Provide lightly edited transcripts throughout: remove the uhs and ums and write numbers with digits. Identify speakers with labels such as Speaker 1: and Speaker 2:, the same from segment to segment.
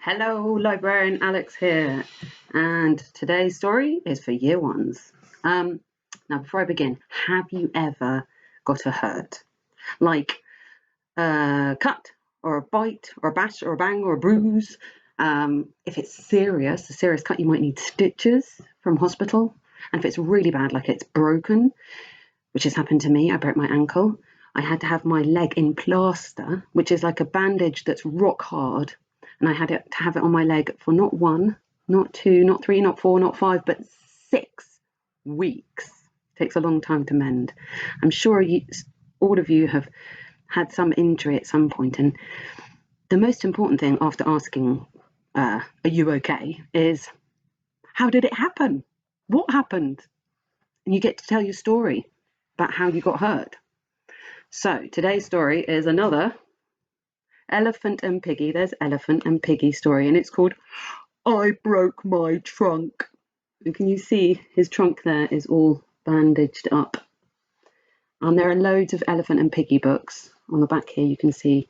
Speaker 1: Hello, librarian Alex here, and today's story is for year ones. Now, before I begin, have you ever got a hurt? Like a cut, or a bite, or a bash, or a bang, or a bruise? If it's a serious cut, you might need stitches from hospital. And if it's really bad, like it's broken, which has happened to me, I broke my ankle. I had to have my leg in plaster, which is like a bandage that's rock hard. And I had to have it on my leg for not one, not two, not three, not four, not five, but 6 weeks. It takes a long time to mend. I'm sure all of you have had some injury at some point. And the most important thing after asking, are you okay, is how did it happen? What happened? And you get to tell your story about how you got hurt. So today's story is another Elephant and Piggy. There's Elephant and Piggy story, and it's called I Broke My Trunk. And can you see his trunk there is all bandaged up? And there are loads of Elephant and Piggy books. On the back here you can see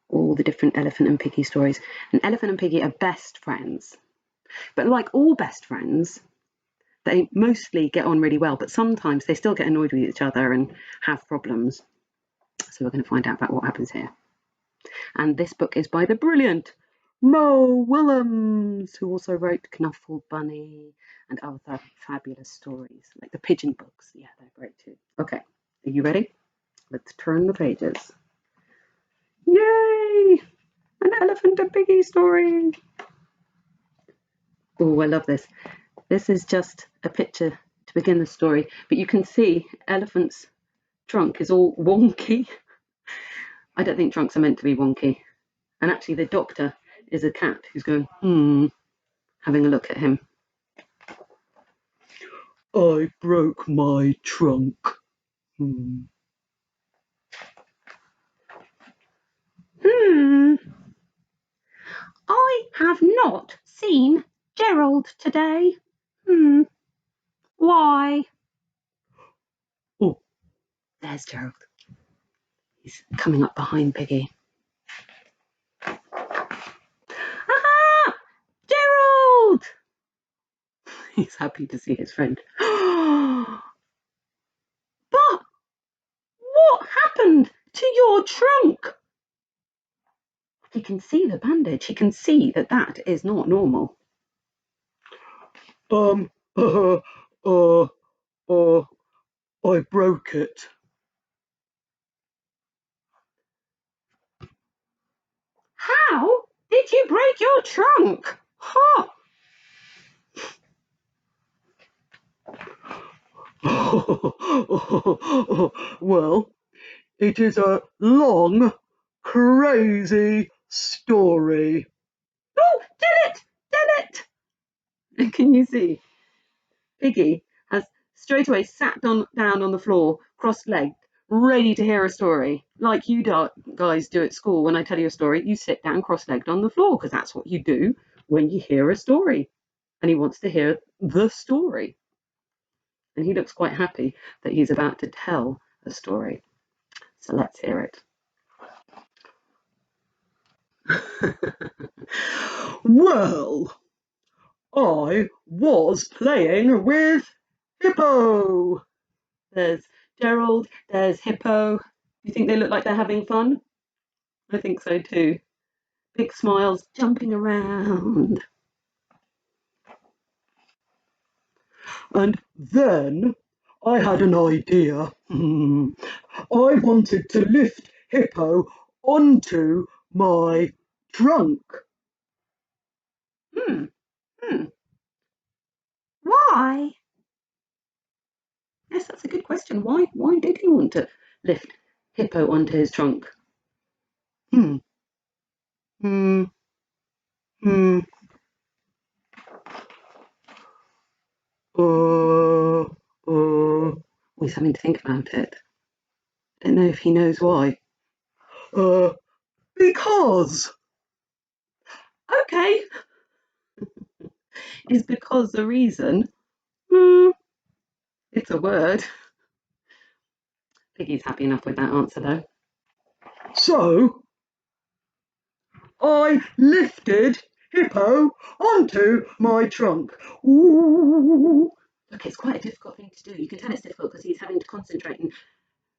Speaker 1: all the different Elephant and Piggy stories. And Elephant and Piggy are best friends. But like all best friends, they mostly get on really well, but sometimes they still get annoyed with each other and have problems. So we're going to find out about what happens here. And this book is by the brilliant Mo Willems, who also wrote Knuffle Bunny and other fabulous stories, like the pigeon books. Yeah, they're great too. Okay, are you ready? Let's turn the pages. Yay! An Elephant and Piggy story. Oh, I love this. This is just a picture to begin the story, but you can see Elephant's trunk is all wonky. I don't think trunks are meant to be wonky. And actually the doctor is a cat who's going, having a look at him. I broke my trunk. I have not seen Gerald today. Why? Oh, there's Gerald. He's coming up behind Piggy. Aha! Gerald! He's happy to see his friend. But what happened to your trunk? He can see the bandage. He can see that that is not normal. I broke it. How did you break your trunk? Huh? Well, it is a long, crazy story. Oh, tell it! And can you see? Piggy has straight away sat down on the floor, cross-legged, ready to hear a story. Like you guys do at school when I tell you a story, you sit down cross-legged on the floor because that's what you do when you hear a story. And he wants to hear the story. And he looks quite happy that he's about to tell a story. So let's hear it. Well, I was playing with Hippo. There's Gerald, there's Hippo. You think they look like they're having fun? I think so too. Big smiles, jumping around. And then I had an idea. I wanted to lift Hippo onto my trunk. Why? Yes, that's a good question. Why did he want to lift Hippo onto his trunk? Hmm. Hmm. Hmm. He's having to think about it. I don't know if he knows why. Because. Okay. Is because the reason? It's a word. Piggy's happy enough with that answer though. So, I lifted
Speaker 2: hippo onto my trunk. Ooh.
Speaker 1: Look, it's quite a difficult thing to do. You can tell it's difficult because he's having to concentrate and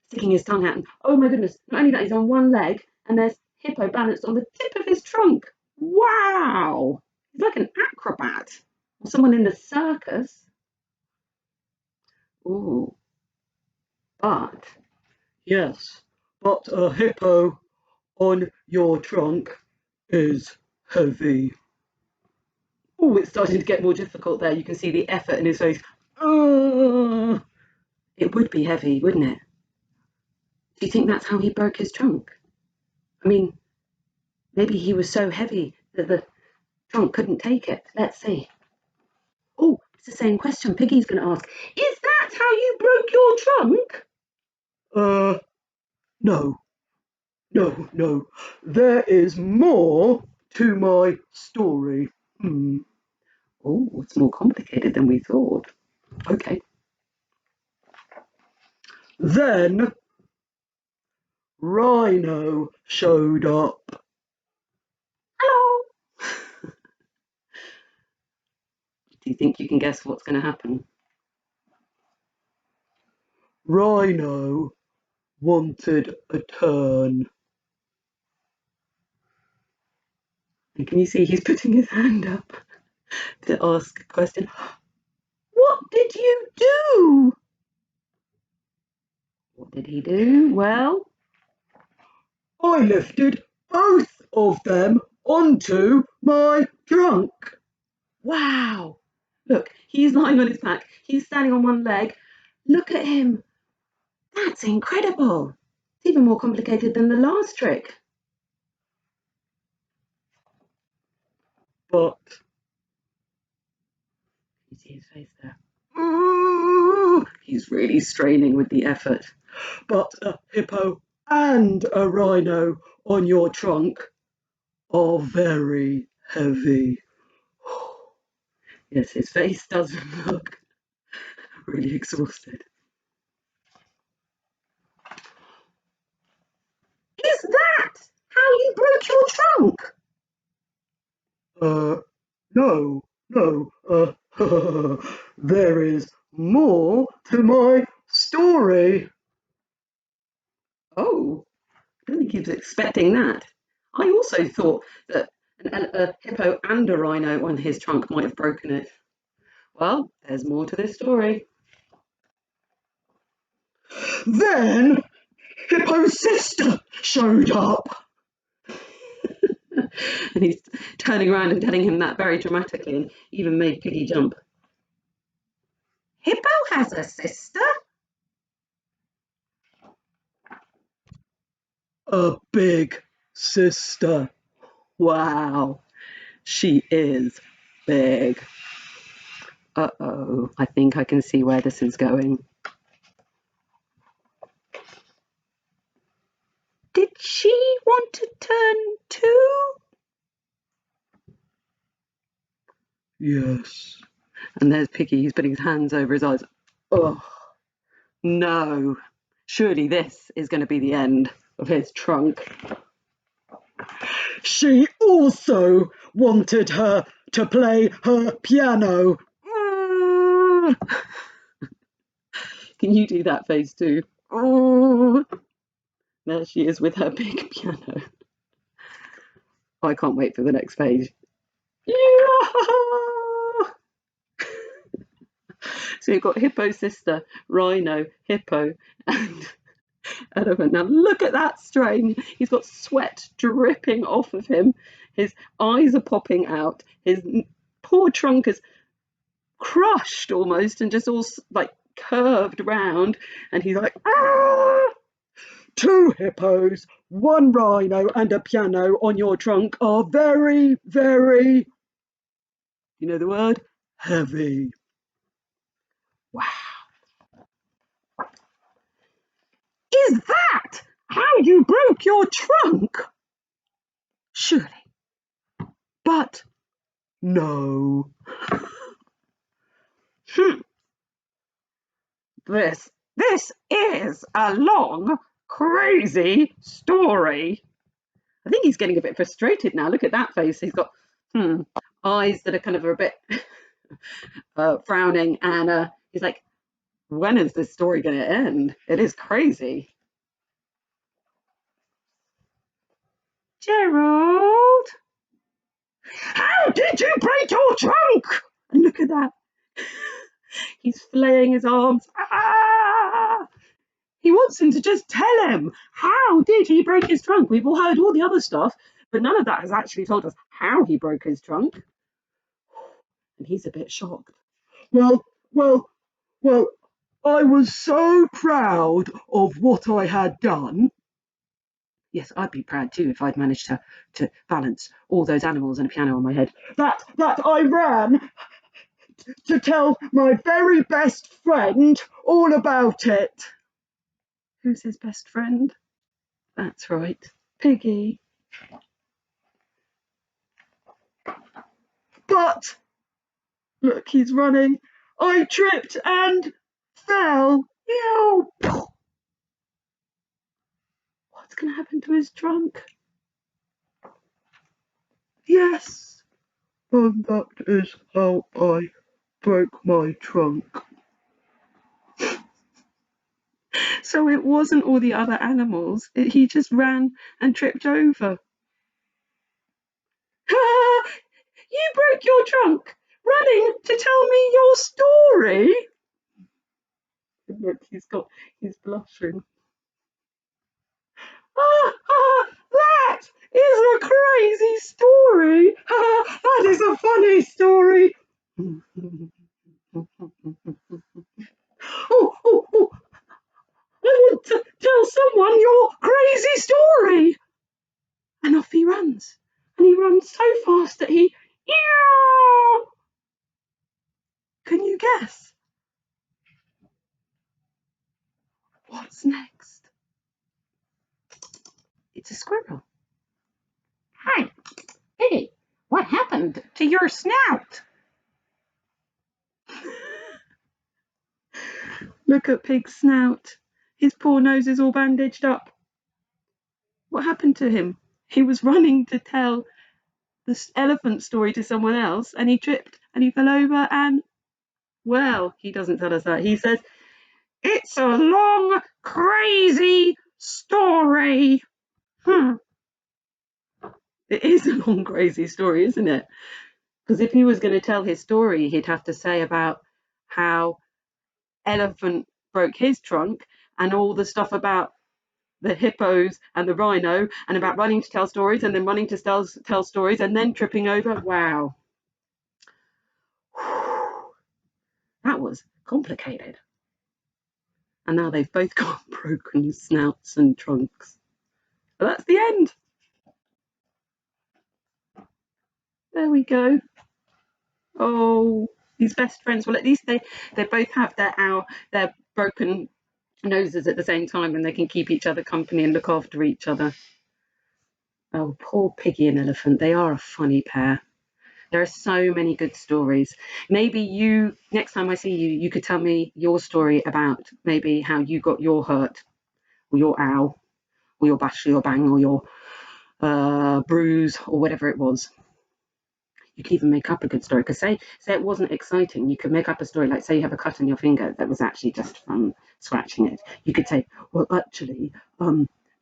Speaker 1: sticking his tongue out. And oh my goodness, not only that, he's on one leg and there's hippo balanced on the tip of his trunk. Wow! He's like an acrobat or someone in the circus. Ooh, but
Speaker 2: Yes, but a hippo on your trunk is heavy.
Speaker 1: oh, it's starting to get more difficult there. You can see the effort in his face. It would be heavy, wouldn't it? Do you think that's how he broke his trunk? I mean, maybe he was so heavy that the trunk couldn't take it. Let's see. Oh, it's the same question Piggy's going to ask. Is that how you broke your trunk?
Speaker 2: No, no. There is more to my story.
Speaker 1: Oh, it's more complicated than we thought. Okay.
Speaker 2: Then Rhino showed up.
Speaker 1: Hello. Do you think you can guess what's going to happen?
Speaker 2: Rhino wanted a turn.
Speaker 1: And can you see he's putting his hand up to ask a question? What did you do? What did he do? Well,
Speaker 2: I lifted both of them onto my trunk.
Speaker 1: wow. Look, he's lying on his back. He's standing on one leg. Look at him. That's incredible. It's even more complicated than the last trick.
Speaker 2: But
Speaker 1: You see his face there. Ooh, he's really straining with the effort.
Speaker 2: but a hippo and a rhino on your trunk are very heavy.
Speaker 1: Yes, his face doesn't look really exhausted. Is that how you broke your trunk?
Speaker 2: No. There is more to my story.
Speaker 1: Oh, I don't think he was expecting that. I also thought that a hippo and a rhino on his trunk might have broken it. Well, there's more to this story.
Speaker 2: Then Hippo's sister showed up.
Speaker 1: And he's turning around and telling him that very dramatically and even made Piggy jump. Hippo has a sister?
Speaker 2: A big sister.
Speaker 1: Wow, she is big. Uh-oh, I think I can see where this is going. Did she want to turn too?
Speaker 2: Yes.
Speaker 1: And there's Piggy, he's putting his hands over his eyes. Oh, no. Surely this is going to be the end of his trunk.
Speaker 2: She also wanted her to play her piano.
Speaker 1: Can you do that face too? Oh, there she is with her big piano. I can't wait for the next page. Yeah! So you've got Hippo sister, Rhino, Hippo, and Elephant. Now look at that strain. He's got sweat dripping off of him. His eyes are popping out. His poor trunk is crushed almost and just all like curved round. And he's like, ah!
Speaker 2: 2 hippos, 1 rhino, and a piano on your trunk are very, very,
Speaker 1: You know the word?
Speaker 2: heavy.
Speaker 1: Wow. Is that how you broke your trunk? Surely. But
Speaker 2: No.
Speaker 1: This is a long, crazy story. I think he's getting a bit frustrated now. Look at that face. He's got eyes that are kind of a bit frowning, and he's like, when is this story going to end? It is crazy. Gerald, how did you break your trunk? And look at that. He's flaying his arms. Ah! He wants him to just tell him, how did he break his trunk? We've all heard all the other stuff, but none of that has actually told us how he broke his trunk. And he's a bit shocked.
Speaker 2: Well, well, well, I was so proud of what I had done.
Speaker 1: Yes, I'd be proud too if I'd managed to balance all those animals and a piano on my head.
Speaker 2: That I ran to tell my very best friend all about it.
Speaker 1: Who's his best friend? That's right, Piggy.
Speaker 2: But look, he's running. I tripped and fell.
Speaker 1: Ew. What's going to happen to his trunk?
Speaker 2: Yes, and that is how I broke my trunk.
Speaker 1: So it wasn't all the other animals. He just ran and tripped over. You broke your trunk running to tell me your story. Look, he's blushing. That is a crazy story.
Speaker 2: That is a funny story.
Speaker 1: Oh, I want to tell someone your crazy story. And off he runs. And he runs so fast that he... Can you guess? What's next? It's a squirrel. Hi, Piggy, what happened to your snout? Look at Pig's snout. His poor nose is all bandaged up. What happened to him? He was running to tell the elephant story to someone else, and he tripped and he fell over, and, well, he doesn't tell us that. He says, it's a long, crazy story. It is a long, crazy story, isn't it? Because if he was going to tell his story, he'd have to say about how elephant broke his trunk and all the stuff about the hippos and the rhino and about running to tell stories and then running to tell stories and then tripping over. Wow. That was complicated. And now they've both got broken snouts and trunks. But that's the end. There we go. Oh, these best friends. Well, at least they both have their broken noses at the same time, and they can keep each other company and look after each other. Oh, poor Piggy and Elephant. They are a funny pair. There are so many good stories. Maybe next time I see you, you could tell me your story about maybe how you got your hurt, or your ow, or your bash, or your bang, or your bruise, or whatever it was. You could even make up a good story, because say it wasn't exciting, you could make up a story, like say you have a cut on your finger that was actually just from scratching it. You could say, well, actually,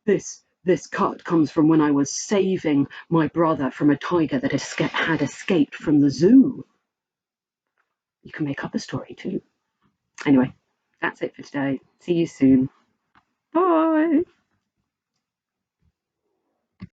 Speaker 1: this cut comes from when I was saving my brother from a tiger that had escaped from the zoo. You can make up a story too. Anyway, that's it for today. See you soon. Bye.